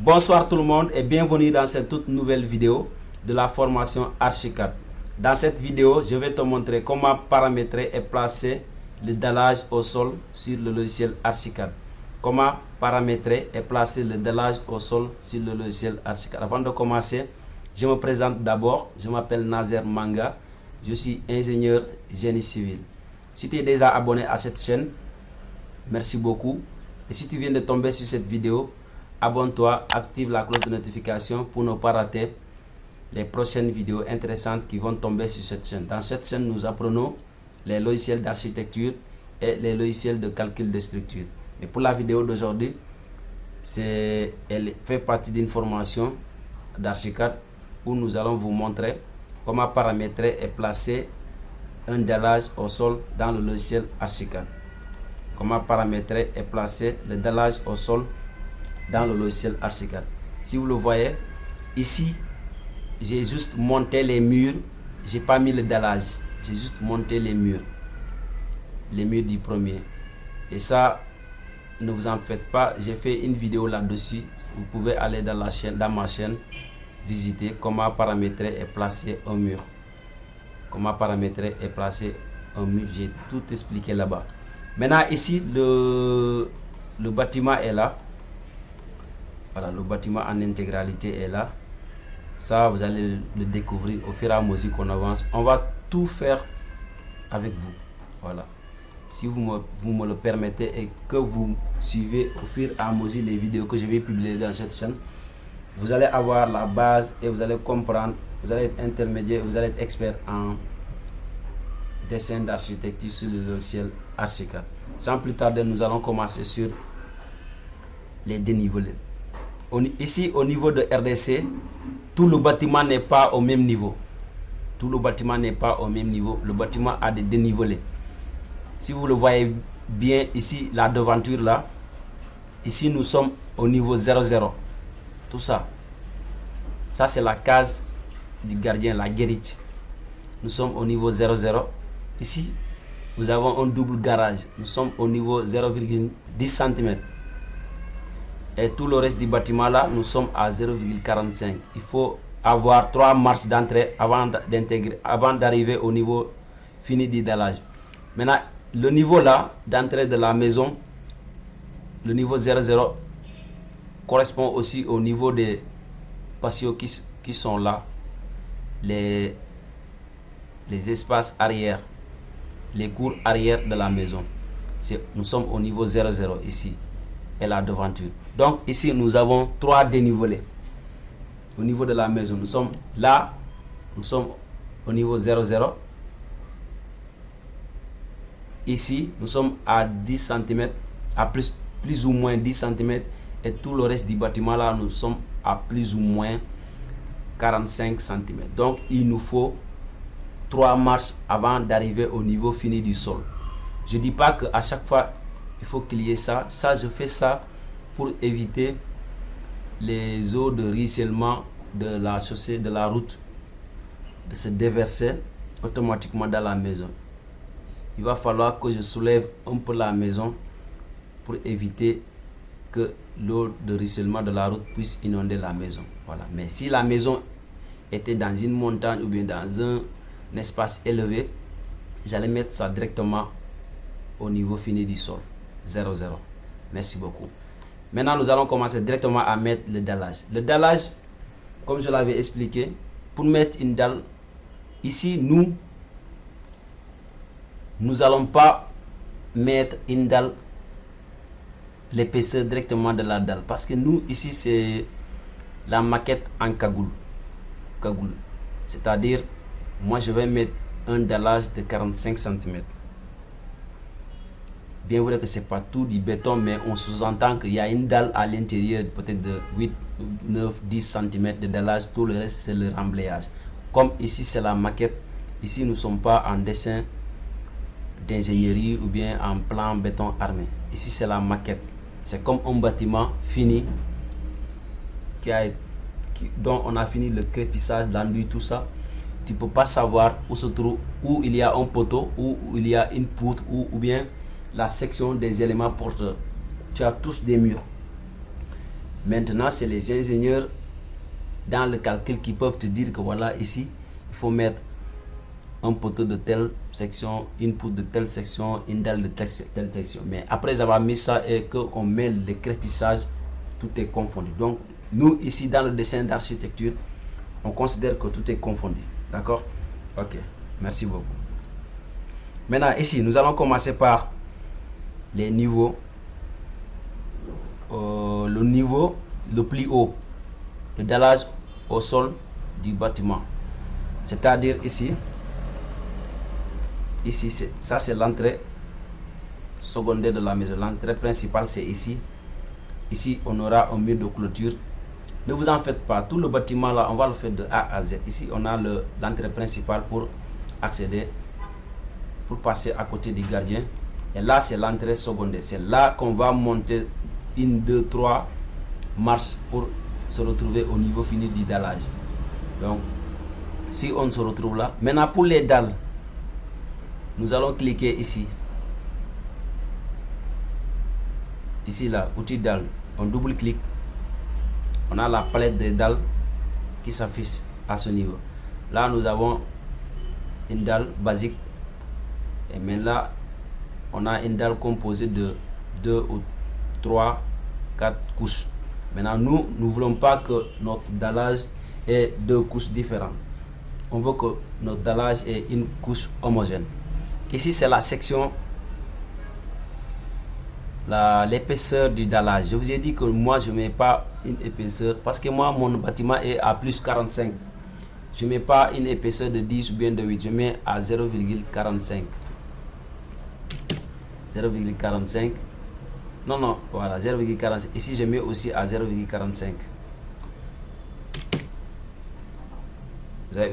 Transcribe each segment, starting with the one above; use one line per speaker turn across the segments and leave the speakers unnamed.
Bonsoir tout le monde et bienvenue dans cette toute nouvelle vidéo de la formation Archicad. Dans cette vidéo, je vais te montrer comment paramétrer et placer le dallage au sol sur le logiciel Archicad. Comment paramétrer et placer le dallage au sol sur le logiciel Archicad. Avant de commencer, je me présente d'abord. Je m'appelle Nazer Manga. Je suis ingénieur génie civil. Si tu es déjà abonné à cette chaîne, merci beaucoup. Et si tu viens de tomber sur cette vidéo, abonne-toi, active la cloche de notification pour ne pas rater les prochaines vidéos intéressantes qui vont tomber sur cette chaîne. Dans cette chaîne, nous apprenons les logiciels d'architecture et les logiciels de calcul de structure. Mais pour la vidéo d'aujourd'hui, elle fait partie d'une formation d'Archicad où nous allons vous montrer comment paramétrer et placer un dallage au sol dans le logiciel Archicad. Comment paramétrer et placer le dallage au sol dans le logiciel Archicad. Si vous le voyez, ici, j'ai juste monté les murs. J'ai pas mis le dallage. J'ai juste monté les murs du premier. Et ça, ne vous en faites pas. J'ai fait une vidéo là-dessus. Vous pouvez aller dans ma chaîne, visiter comment paramétrer et placer un mur. Comment paramétrer et placer un mur. J'ai tout expliqué là-bas. Maintenant, ici, le bâtiment est là. Voilà, le bâtiment en intégralité est là. Ça, vous allez le découvrir au fur et à mesure qu'on avance. On va tout faire avec vous. Voilà. Si vous me le permettez et que vous suivez au fur et à mesure les vidéos que je vais publier dans cette chaîne, vous allez avoir la base et vous allez comprendre. Vous allez être intermédiaire, vous allez être expert en dessin d'architecture sur le logiciel Archicad. Sans plus tarder, nous allons commencer sur les dénivelés. Ici, au niveau de RDC, tout le bâtiment n'est pas au même niveau. Tout le bâtiment n'est pas au même niveau. Le bâtiment a des dénivelés. Si vous le voyez bien, ici, la devanture là, ici, nous sommes au niveau 00. Tout ça. Ça, c'est la case du gardien, la guérite. Nous sommes au niveau 00. Ici, nous avons un double garage. Nous sommes au niveau 0,10 cm. Et tout le reste du bâtiment là, nous sommes à 0,45. Il faut avoir 3 marches d'entrée avant d'arriver au niveau fini du dallage. Maintenant, le niveau là d'entrée de la maison, le niveau 00 correspond aussi au niveau des patios qui sont là, les espaces arrière, les cours arrière de la maison. Nous sommes au niveau 00 ici et la devanture. Donc ici nous avons 3 dénivelés au niveau de la maison. Nous sommes là, nous sommes au niveau 00. Ici nous sommes à 10 cm, à plus ou moins 10 cm, et tout le reste du bâtiment là nous sommes à plus ou moins 45 cm. Donc il nous faut 3 marches avant d'arriver au niveau fini du sol. Je dis pas que à chaque fois il faut qu'il y ait ça. Ça, je fais ça pour éviter les eaux de ruissellement de la chaussée, de la route, de se déverser automatiquement dans la maison. Il va falloir que je soulève un peu la maison pour éviter que l'eau de ruissellement de la route puisse inonder la maison. Voilà. Mais si la maison était dans une montagne ou bien dans un espace élevé, j'allais mettre ça directement au niveau fini du sol. 00. Merci beaucoup. Maintenant, nous allons commencer directement à mettre le dallage. Le dallage, comme je l'avais expliqué, pour mettre une dalle, ici, nous n'allons pas mettre une dalle, l'épaisseur directement de la dalle. Parce que nous, ici, c'est la maquette en cagoule. C'est-à-dire, moi, je vais mettre un dallage de 45 cm. Bien vrai que ce n'est pas tout du béton, mais on sous-entend qu'il y a une dalle à l'intérieur, peut-être de 8, 9, 10 cm de dallage. Tout le reste, c'est le remblayage. Comme ici, c'est la maquette. Ici, nous ne sommes pas en dessin d'ingénierie ou bien en plan béton armé. Ici, c'est la maquette. C'est comme un bâtiment fini dont on a fini le crépissage, l'enduit, tout ça. Tu ne peux pas savoir où se trouve, où il y a un poteau, où il y a une poutre, ou bien la section des éléments porteurs. Tu as tous des murs. Maintenant, c'est les ingénieurs dans le calcul qui peuvent te dire que voilà, ici, il faut mettre un poteau de telle section, une poutre de telle section, une dalle de telle section. Mais après avoir mis ça et qu'on met les crépissages, tout est confondu. Donc, nous, ici, dans le dessin d'architecture, on considère que tout est confondu. D'accord? Ok, merci beaucoup. Maintenant, ici, nous allons commencer par les niveaux. Le niveau le plus haut, le dallage au sol du bâtiment. C'est-à-dire ici, ça c'est l'entrée secondaire de la maison. L'entrée principale c'est ici. Ici on aura un mur de clôture. Ne vous en faites pas, tout le bâtiment là on va le faire de A à Z. Ici on a l'entrée principale pour accéder, pour passer à côté du gardien. Et là c'est l'entrée secondaire. C'est là qu'on va monter 1, 2, 3 marches pour se retrouver au niveau fini du dallage. Donc si on se retrouve là, maintenant pour les dalles, nous allons cliquer ici. Ici là, outil dalle, on double-clique. On a la palette des dalles qui s'affiche à ce niveau. Là, nous avons une dalle basique. Et maintenant, on a une dalle composée de 2 ou 3, 4 couches. Maintenant, nous ne voulons pas que notre dallage ait 2 couches différentes. On veut que notre dallage ait une couche homogène. Ici, c'est la section, l'épaisseur du dallage. Je vous ai dit que moi, je ne mets pas une épaisseur parce que moi, mon bâtiment est à plus 45. Je ne mets pas une épaisseur de 10 ou bien de 8. Je mets à 0,45. 0,45. Non, voilà, 0,45. Ici, je mets aussi à 0,45.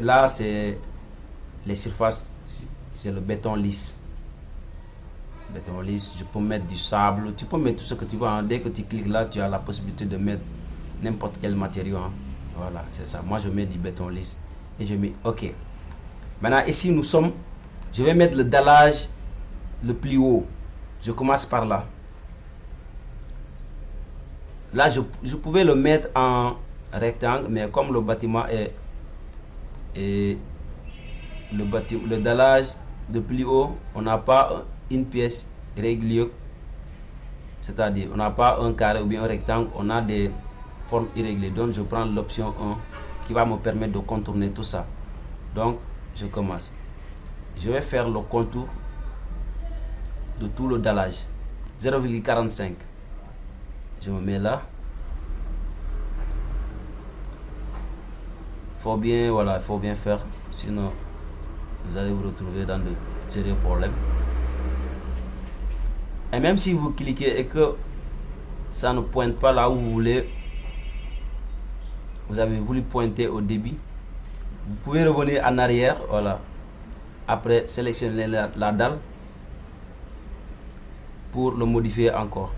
Là, c'est les surfaces, c'est le béton lisse. Béton lisse, je peux mettre du sable, tu peux mettre tout ce que tu veux. Hein. Dès que tu cliques là, tu as la possibilité de mettre n'importe quel matériau. Hein. Voilà, c'est ça. Moi, je mets du béton lisse et je mets OK. Maintenant, ici, je vais mettre le dallage le plus haut. Je commence par là. Là, je pouvais le mettre en rectangle, mais comme le bâtiment est le dallage le plus haut, on n'a pas une pièce régulière, c'est-à-dire on n'a pas un carré ou bien un rectangle, on a des formes irrégulières. Donc je prends l'option 1 qui va me permettre de contourner tout ça. Donc je commence. Je vais faire le contour de tout le dallage. 0,45. Je me mets là. Faut bien, voilà, il faut bien faire, sinon vous allez vous retrouver dans de sérieux problèmes. Et même si vous cliquez et que ça ne pointe pas là où vous voulez, vous avez voulu pointer au début, vous pouvez revenir en arrière, voilà. Après, sélectionner la dalle pour le modifier encore.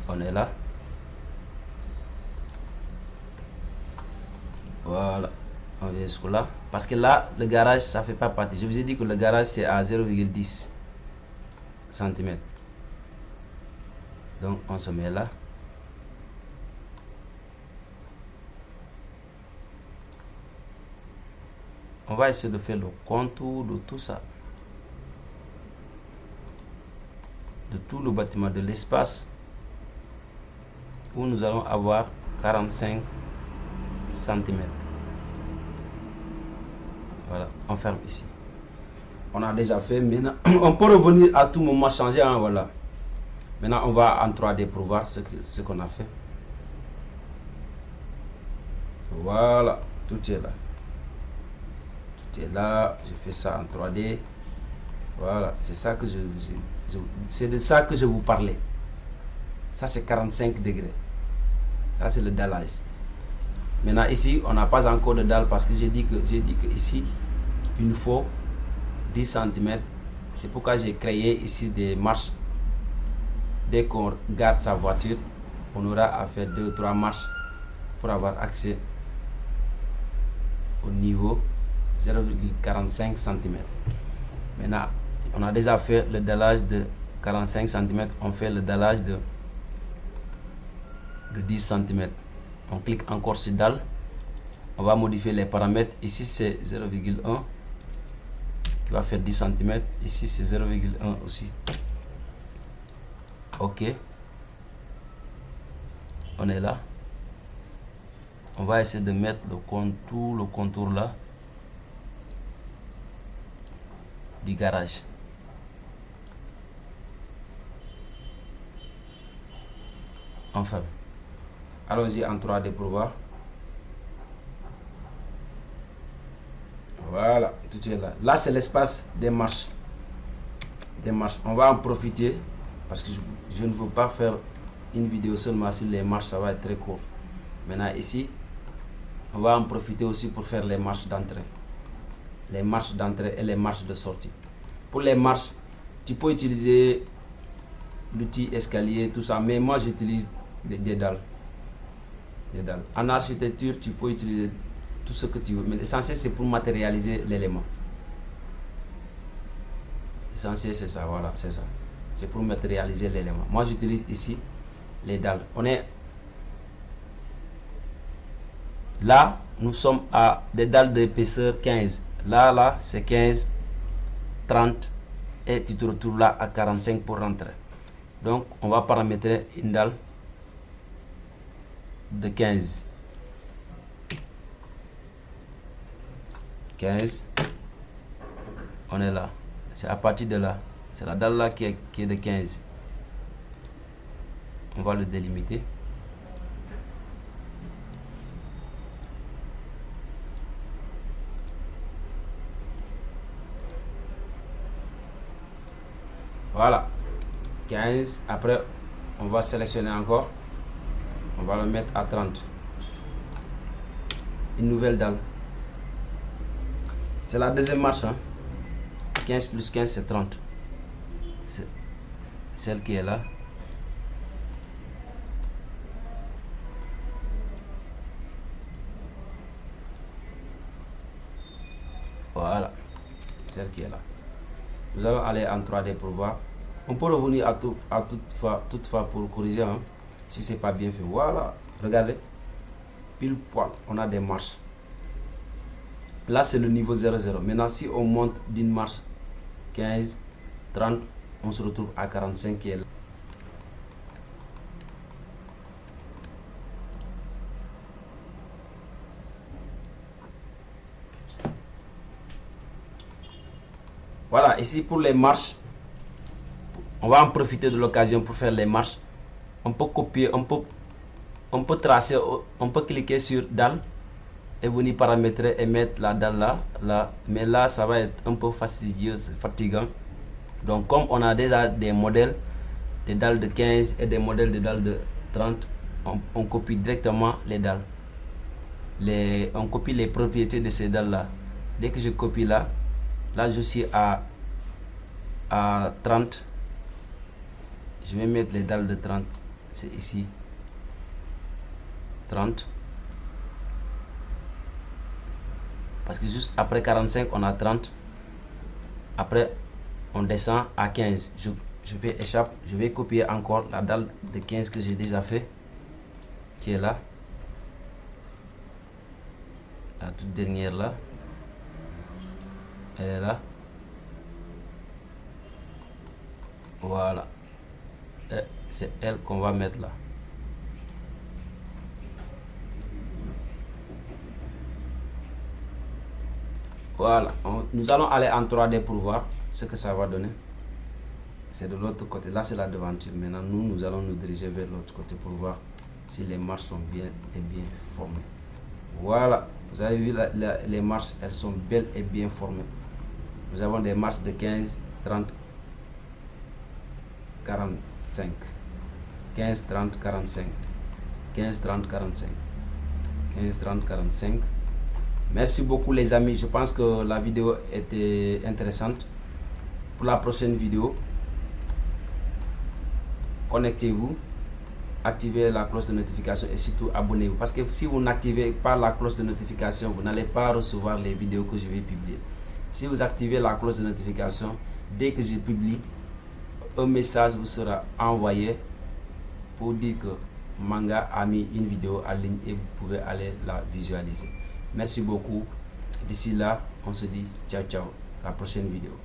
On est là. Voilà. On vient jusqu'à là. Parce que là, le garage, ça fait pas partie. Je vous ai dit que le garage, c'est à 0,10 cm. Donc, on se met là. On va essayer de faire le contour de tout ça. De tout le bâtiment, de l'espace où nous allons avoir 45 cm. Voilà, on ferme ici. On a déjà fait. Maintenant, on peut revenir à tout moment changer. Hein, voilà. Maintenant, on va en 3D pour voir ce qu'on a fait. Voilà, tout est là. Tout est là. Je fais ça en 3D. Voilà, c'est ça que c'est de ça que je vous parlais. Ça, c'est 45 degrés. Ça, c'est le dallage. Maintenant, ici, on n'a pas encore de dalle parce que j'ai dit que ici, il nous faut 10 cm. C'est pourquoi j'ai créé ici des marches. Dès qu'on garde sa voiture, on aura à faire 2 ou 3 marches pour avoir accès au niveau 0,45 cm. Maintenant, on a déjà fait le dallage de 45 cm, on fait le dallage de 10 cm. On clique encore sur dalle. On va modifier les paramètres. Ici c'est 0,1. Il va faire 10 cm. Ici c'est 0,1 aussi. Ok. On est là. On va essayer de mettre le contour là du garage. Enfin, allons-y en 3D pour voir. Voilà, tout est là. Là, c'est l'espace des marches. On va en profiter parce que je ne veux pas faire une vidéo seulement sur les marches, ça va être très court. Maintenant, ici, on va en profiter aussi pour faire les marches d'entrée. Les marches d'entrée et les marches de sortie. Pour les marches, tu peux utiliser l'outil escalier, tout ça, mais moi j'utilise des dalles. En architecture, tu peux utiliser tout ce que tu veux, mais l'essentiel c'est pour matérialiser l'élément. L'essentiel c'est ça, voilà, c'est ça. C'est pour matérialiser l'élément. Moi j'utilise ici les dalles. On est là, nous sommes à des dalles d'épaisseur 15. Là, c'est 15, 30 et tu te retrouves là à 45 pour rentrer. Donc, on va paramétrer une dalle de 15. 15. On est là. C'est à partir de là. C'est la dalle là qui est de 15. On va le délimiter. Voilà, 15. Après, on va sélectionner encore. On va le mettre à 30. Une nouvelle dalle. C'est la deuxième marche. Hein? 15 plus 15, c'est 30. C'est celle qui est là. Voilà, celle qui est là. Nous allons aller en 3D pour voir. On peut revenir à toutefois pour corriger hein, si c'est pas bien fait. Voilà, regardez, pile poil, on a des marches. Là c'est le niveau 0,0. Maintenant si on monte d'une marche 15, 30, on se retrouve à 45 qui est là. Voilà, ici pour les marches, on va en profiter de l'occasion pour faire les marches. On peut copier, on peut tracer, on peut cliquer sur dalle et venir paramétrer et mettre la dalle là. Mais là, ça va être un peu fastidieux, fatigant. Donc, comme on a déjà des modèles de dalles de 15 et des modèles de dalles de 30, on copie directement les dalles. On copie les propriétés de ces dalles là. Dès que je copie là je suis à 30. Je vais mettre les dalles de 30. C'est ici. 30. Parce que juste après 45, on a 30. Après, on descend à 15. Je vais échappe. Je vais copier encore la dalle de 15 que j'ai déjà fait. Qui est là. La toute dernière là. Elle est là. Voilà. C'est elle qu'on va mettre là. Voilà. Nous allons aller en 3D pour voir ce que ça va donner. C'est de l'autre côté. Là, c'est la devanture. Maintenant, nous allons nous diriger vers l'autre côté pour voir si les marches sont bien formées. Voilà. Vous avez vu les marches, elles sont belles et bien formées. Nous avons des marches de 15, 30, 45. 15, 30, 45. 15, 30, 45. 15, 30, 45. Merci beaucoup les amis. Je pense que la vidéo était intéressante. Pour la prochaine vidéo, connectez-vous, activez la cloche de notification et surtout abonnez-vous. Parce que si vous n'activez pas la cloche de notification, vous n'allez pas recevoir les vidéos que je vais publier. Si vous activez la cloche de notification, dès que je publie un message vous sera envoyé pour dire que Manga a mis une vidéo en ligne et vous pouvez aller la visualiser. Merci beaucoup. D'ici là, on se dit ciao ciao, la prochaine vidéo.